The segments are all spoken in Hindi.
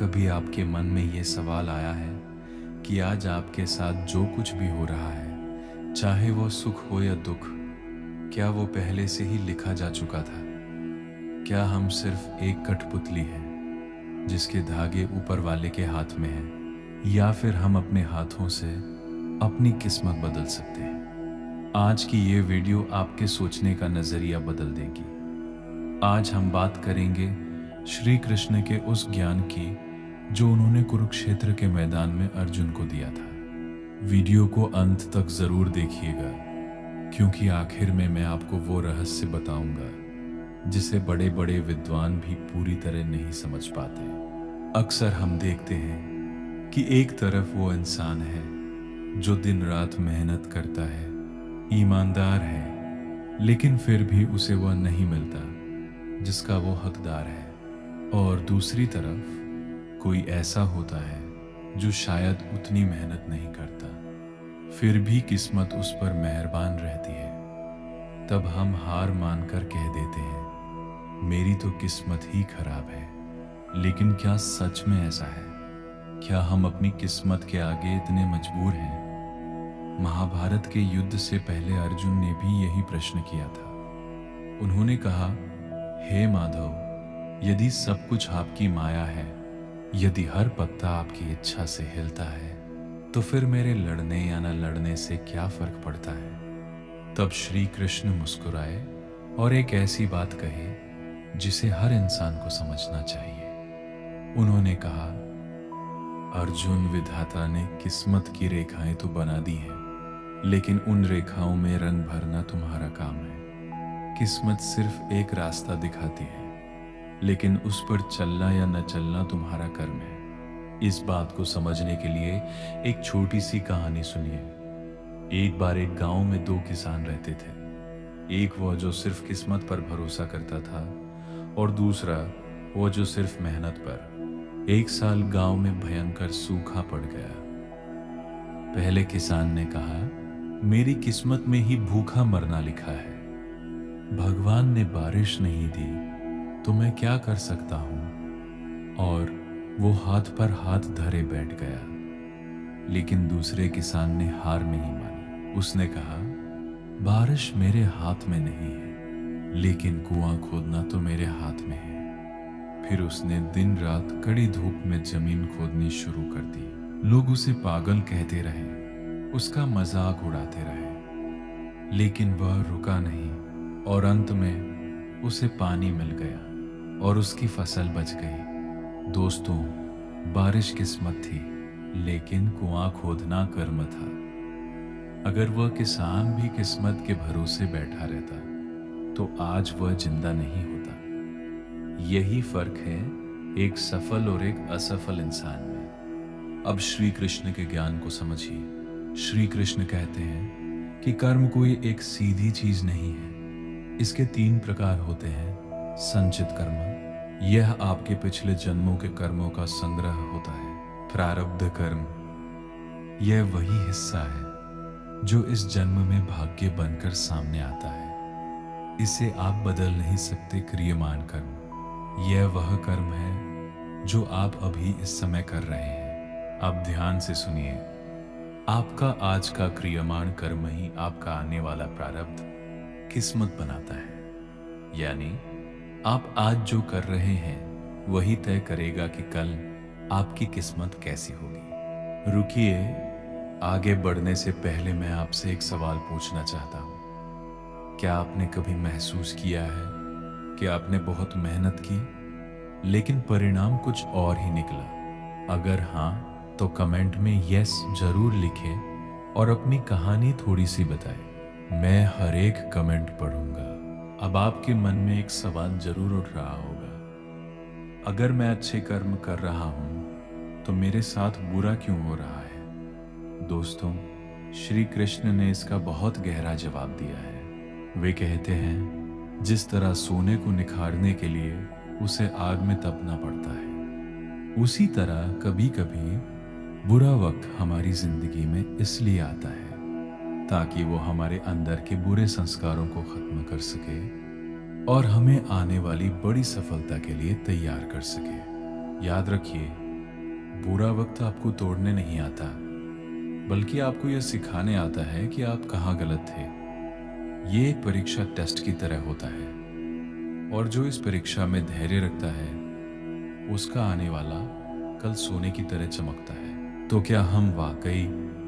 कभी आपके मन में ये सवाल आया है कि आज आपके साथ जो कुछ भी हो रहा है, चाहे वो सुख हो या दुख, क्या वो पहले से ही लिखा जा चुका था? क्या हम सिर्फ एक कठपुतली हैं जिसके धागे ऊपर वाले के हाथ में हैं, या फिर हम अपने हाथों से अपनी किस्मत बदल सकते हैं? आज की ये वीडियो आपके सोचने का नजरिया बदल देगी। आज हम बात करेंगे श्री कृष्ण के उस ज्ञान की जो उन्होंने कुरुक्षेत्र के मैदान में अर्जुन को दिया था। वीडियो को अंत तक जरूर देखिएगा, क्योंकि आखिर में मैं आपको वो रहस्य बताऊंगा जिसे बड़े बड़े विद्वान भी पूरी तरह नहीं समझ पाते। अक्सर हम देखते हैं कि एक तरफ वो इंसान है जो दिन रात मेहनत करता है, ईमानदार है, लेकिन फिर भी उसे वह नहीं मिलता जिसका वो हकदार है। और दूसरी तरफ कोई ऐसा होता है जो शायद उतनी मेहनत नहीं करता, फिर भी किस्मत उस पर मेहरबान रहती है। तब हम हार मानकर कह देते हैं, मेरी तो किस्मत ही खराब है। लेकिन क्या सच में ऐसा है? क्या हम अपनी किस्मत के आगे इतने मजबूर हैं? महाभारत के युद्ध से पहले अर्जुन ने भी यही प्रश्न किया था। उन्होंने कहा, हे माधव, यदि सब कुछ आपकी माया है, यदि हर पत्ता आपकी इच्छा से हिलता है, तो फिर मेरे लड़ने या न लड़ने से क्या फर्क पड़ता है? तब श्री कृष्ण मुस्कुराए और एक ऐसी बात कही जिसे हर इंसान को समझना चाहिए। उन्होंने कहा, अर्जुन, विधाता ने किस्मत की रेखाएं तो बना दी हैं, लेकिन उन रेखाओं में रंग भरना तुम्हारा काम है। किस्मत सिर्फ एक रास्ता दिखाती है, लेकिन उस पर चलना या न चलना तुम्हारा कर्म है। इस बात को समझने के लिए एक छोटी सी कहानी सुनिए। एक बार एक गांव में दो किसान रहते थे। एक वह जो सिर्फ किस्मत पर भरोसा करता था, और दूसरा वो जो सिर्फ मेहनत पर। एक साल गांव में भयंकर सूखा पड़ गया। पहले किसान ने कहा, मेरी किस्मत में ही भूखा मरना लिखा है। भगवान ने बारिश नहीं दी तो मैं क्या कर सकता हूं? और वो हाथ पर हाथ धरे बैठ गया। लेकिन दूसरे किसान ने हार नहीं मानी। उसने कहा, बारिश मेरे हाथ में नहीं है, लेकिन कुआं खोदना तो मेरे हाथ में है। फिर उसने दिन रात कड़ी धूप में जमीन खोदनी शुरू कर दी। लोग उसे पागल कहते रहे, उसका मजाक उड़ाते रहे, लेकिन वह रुका नहीं और अंत में उसे पानी मिल गया और उसकी फसल बच गई। दोस्तों, बारिश किस्मत थी, लेकिन कुआं खोदना कर्म था। अगर वह किसान भी किस्मत के भरोसे बैठा रहता तो आज वह जिंदा नहीं होता। यही फर्क है एक सफल और एक असफल इंसान में। अब श्री कृष्ण के ज्ञान को समझिए। श्री कृष्ण कहते हैं कि कर्म कोई एक सीधी चीज नहीं है। इसके 3 प्रकार होते हैं। संचित कर्म, यह आपके पिछले जन्मों के कर्मों का संग्रह होता है। प्रारब्ध कर्म, यह वही हिस्सा है जो इस जन्म में भाग्य बनकर सामने आता है। इसे आप बदल नहीं सकते। क्रियमान कर्म, यह वह कर्म है जो आप अभी इस समय कर रहे हैं। अब ध्यान से सुनिए, आपका आज का क्रियमान कर्म ही आपका आने वाला प्रारब्ध किस्मत बनाता है। यानी आप आज जो कर रहे हैं वही तय करेगा कि कल आपकी किस्मत कैसी होगी। रुकिए, आगे बढ़ने से पहले मैं आपसे एक सवाल पूछना चाहता हूं। क्या आपने कभी महसूस किया है कि आपने बहुत मेहनत की, लेकिन परिणाम कुछ और ही निकला? अगर हाँ, तो कमेंट में यस जरूर लिखें और अपनी कहानी थोड़ी सी बताएं। मैं हर एक कमेंट पढ़ूंगा। अब आपके मन में एक सवाल जरूर उठ रहा होगा, अगर मैं अच्छे कर्म कर रहा हूं तो मेरे साथ बुरा क्यों हो रहा है? दोस्तों, श्री कृष्ण ने इसका बहुत गहरा जवाब दिया है। वे कहते हैं, जिस तरह सोने को निखारने के लिए उसे आग में तपना पड़ता है, उसी तरह कभी कभी बुरा वक्त हमारी जिंदगी में इसलिए आता है ताकि वो हमारे अंदर के बुरे संस्कारों को खत्म कर सके और हमें आने वाली बड़ी सफलता के लिए तैयार कर सके। याद रखिए, बुरा वक्त आपको तोड़ने नहीं आता, बल्कि आपको यह सिखाने आता है कि आप कहाँ गलत थे। ये एक परीक्षा टेस्ट की तरह होता है, और जो इस परीक्षा में धैर्य रखता है उसका आने वाला कल सोने की तरह चमकता है। तो क्या हम वाकई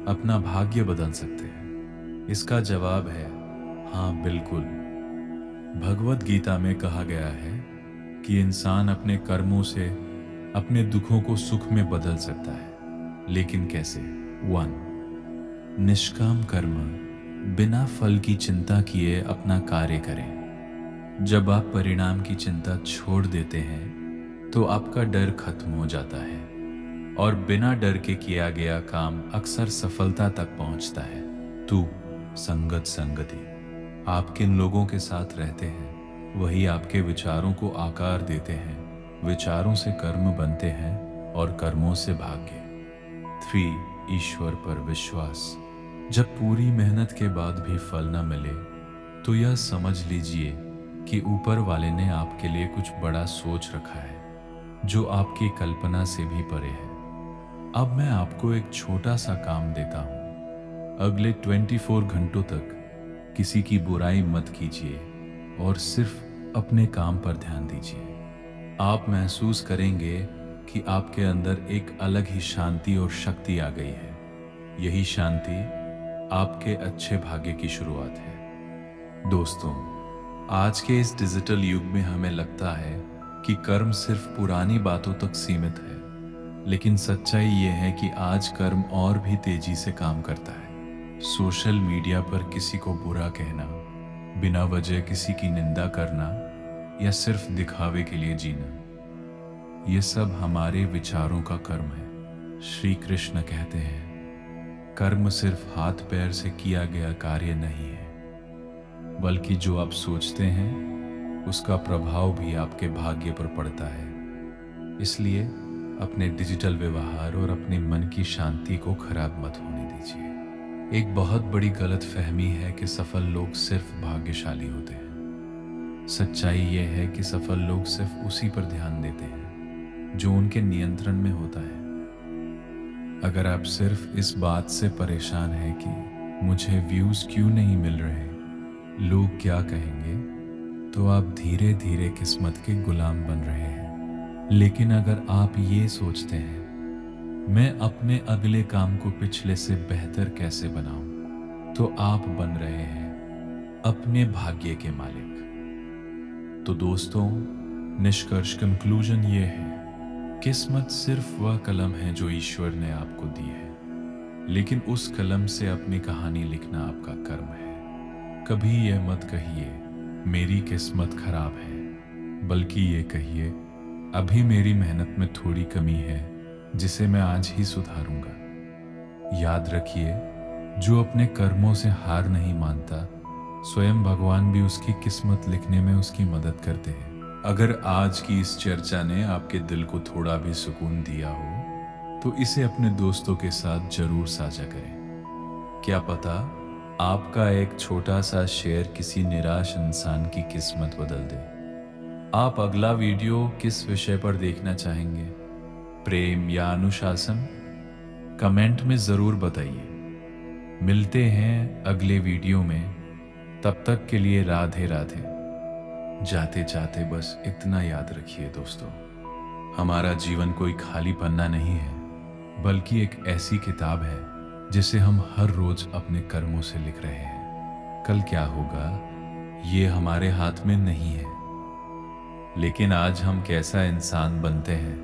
अपना भाग्य बदल सकते हैं? इसका जवाब है हाँ, बिल्कुल। भगवत गीता में कहा गया है कि इंसान अपने कर्मों से अपने दुखों को सुख में बदल सकता है। लेकिन कैसे? 1. निष्काम कर्म, बिना फल की चिंता किए अपना कार्य करें। जब आप परिणाम की चिंता छोड़ देते हैं तो आपका डर खत्म हो जाता है, और बिना डर के किया गया काम अक्सर सफलता तक पहुंचता है। 2. संगत संगति, आप किन लोगों के साथ रहते हैं वही आपके विचारों को आकार देते हैं। विचारों से कर्म बनते हैं और कर्मों से भाग्य। 3. ईश्वर पर विश्वास, जब पूरी मेहनत के बाद भी फल न मिले तो यह समझ लीजिए कि ऊपर वाले ने आपके लिए कुछ बड़ा सोच रखा है जो आपकी कल्पना से भी परे है। अब मैं आपको एक छोटा सा काम देता हूं। अगले 24 घंटों तक किसी की बुराई मत कीजिए और सिर्फ अपने काम पर ध्यान दीजिए। आप महसूस करेंगे कि आपके अंदर एक अलग ही शांति और शक्ति आ गई है। यही शांति आपके अच्छे भाग्य की शुरुआत है। दोस्तों, आज के इस डिजिटल युग में हमें लगता है कि कर्म सिर्फ पुरानी बातों तक सीमित है, लेकिन सच्चाई ये है कि आज कर्म और भी तेजी से काम करता है। सोशल मीडिया पर किसी को बुरा कहना, बिना वजह किसी की निंदा करना, या सिर्फ दिखावे के लिए जीना, ये सब हमारे विचारों का कर्म है। श्री कृष्ण कहते हैं, कर्म सिर्फ हाथ पैर से किया गया कार्य नहीं है, बल्कि जो आप सोचते हैं उसका प्रभाव भी आपके भाग्य पर पड़ता है। इसलिए अपने डिजिटल व्यवहार और अपने मन की शांति को खराब मत होने दीजिए। एक बहुत बड़ी गलतफहमी है कि सफल लोग सिर्फ भाग्यशाली होते हैं। सच्चाई यह है कि सफल लोग सिर्फ उसी पर ध्यान देते हैं जो उनके नियंत्रण में होता है। अगर आप सिर्फ इस बात से परेशान हैं कि मुझे व्यूज क्यों नहीं मिल रहे, लोग क्या कहेंगे, तो आप धीरे धीरे किस्मत के गुलाम बन रहे हैं। लेकिन अगर आप ये सोचते हैं मैं अपने अगले काम को पिछले से बेहतर कैसे बनाऊं, तो आप बन रहे हैं अपने भाग्य के मालिक। तो दोस्तों, निष्कर्ष कंक्लूजन ये है, किस्मत सिर्फ वह कलम है जो ईश्वर ने आपको दी है, लेकिन उस कलम से अपनी कहानी लिखना आपका कर्म है। कभी यह मत कहिए मेरी किस्मत खराब है, बल्कि ये कहिए अभी मेरी मेहनत में थोड़ी कमी है जिसे मैं आज ही सुधारूंगा। याद रखिए, जो अपने कर्मों से हार नहीं मानता, स्वयं भगवान भी उसकी किस्मत लिखने में उसकी मदद करते हैं। अगर आज की इस चर्चा ने आपके दिल को थोड़ा भी सुकून दिया हो तो इसे अपने दोस्तों के साथ जरूर साझा करें। क्या पता आपका एक छोटा सा शेयर किसी निराश इंसान की किस्मत बदल दे। आप अगला वीडियो किस विषय पर देखना चाहेंगे, प्रेम या अनुशासन? कमेंट में जरूर बताइए। मिलते हैं अगले वीडियो में, तब तक के लिए राधे राधे। जाते जाते बस इतना याद रखिए दोस्तों, हमारा जीवन कोई खाली पन्ना नहीं है, बल्कि एक ऐसी किताब है जिसे हम हर रोज अपने कर्मों से लिख रहे हैं। कल क्या होगा ये हमारे हाथ में नहीं है, लेकिन आज हम कैसा इंसान बनते हैं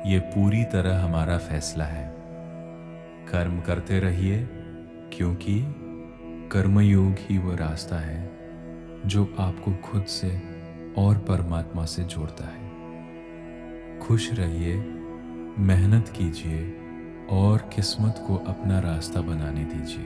ये पूरी तरह हमारा फैसला है। कर्म करते रहिए, क्योंकि कर्मयोग ही वह रास्ता है जो आपको खुद से और परमात्मा से जोड़ता है। खुश रहिए, मेहनत कीजिए और किस्मत को अपना रास्ता बनाने दीजिए।